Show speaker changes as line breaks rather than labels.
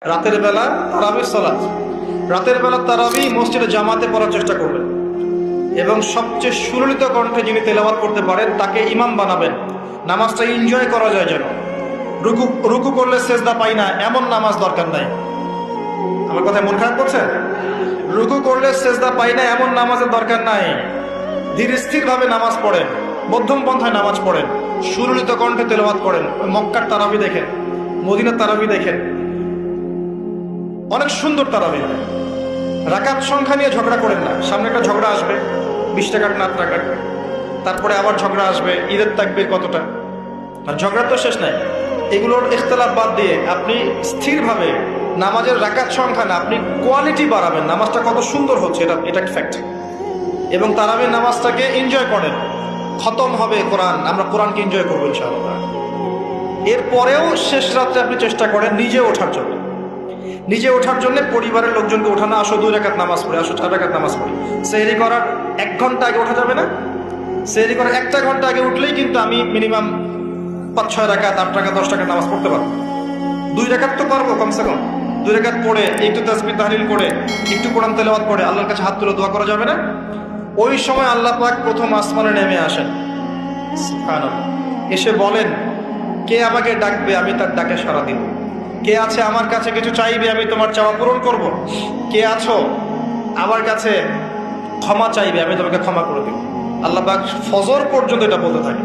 রাতের বেলা তারাবি সালাত, রাতের বেলা তারাবি মসজিদে জামাতে পড়ার চেষ্টা করবেন এবং সবচেয়ে সুললিত কণ্ঠে যিনি তেলাওয়াত করতে পারেন তাকে ইমাম বানাবেন। নামাজটা এনজয় করা যায় যেন। রুকু রুকু করলে সেজদা পাই না এমন নামাজ দরকার নাই। আমার কথা মন খারাপ করছে? রুকু করলে সেজদা পাই না এমন নামাজের দরকার নাই। ধীর স্থির ভাবে নামাজ পড়েন, মধ্যম পন্থায় নামাজ পড়েন, সুললিত কণ্ঠে তেলাওয়াত করেন। মক্কার তারাবি দেখেন, মদিনার তারাবি দেখেন, অনেক সুন্দর তারাবি। রাকাত সংখ্যা নিয়ে ঝগড়া করেন না। সামনে একটা ঝগড়া আসবে, 20 টাকার না 8 টাকার, তারপরে আবার ঝগড়া আসবে ঈদের তাকবীর কতটা, আর ঝগড়া তো শেষ নাই। এগুলোর ইখতিলাফ বাদ দিয়ে আপনি স্থিরভাবে নামাজের রাকাত সংখ্যা না, আপনি কোয়ালিটি বাড়াবেন। নামাজটা কত সুন্দর হচ্ছে এটা ফ্যাক্ট। এবং তারাবির নামাজটাকে এনজয় করেন। খতম হবে কোরআন, আমরা কোরআনকে এনজয় করবো ইনশাআল্লাহ। এরপরেও শেষ রাত্রে আপনি চেষ্টা করেন নিজে ওঠার জন্য। নিজে ওঠার জন্য পরিবারের লোকজনকে ওঠানো, আসো 2 রাকাত নামাজ পড়ে, আসো 4 রাকাত নামাজ পড়ি। সেহরি করার 1 ঘন্টা আগে ওঠা যাবে না? সেহরি করার 1টা ঘন্টা আগে উঠলেই কিন্তু আমি মিনিমাম 5-6 রাকাত 8 টাকা 10 টাকার নামাজ পড়তে পারবো। 2 রাকাত তো পারবো কমসে কম। 2 রাকাত পড়ে একটু তাসবিহ তাহলিল করে একটু কোরআন তেলাওয়াত করে আল্লাহর কাছে হাত তুলে দোয়া করা যাবে না? ওই সময় আল্লাহ পাক প্রথম আসমানে নেমে আসেন, সুবহানাল্লাহ, এসে বলেন কে আমাকে ডাকবে, আমি তার ডাকে সাড়া দিব। কে আছে আমার কাছে কিছু চাইবে, আমি তোমার চাওয়া পূরণ করব। কে আছো আমার কাছে ক্ষমা চাইবে, আমি তোমাকে ক্ষমা করে দেব। আল্লাহ পাক ফজর পর্যন্ত এটা বলতে থাকে।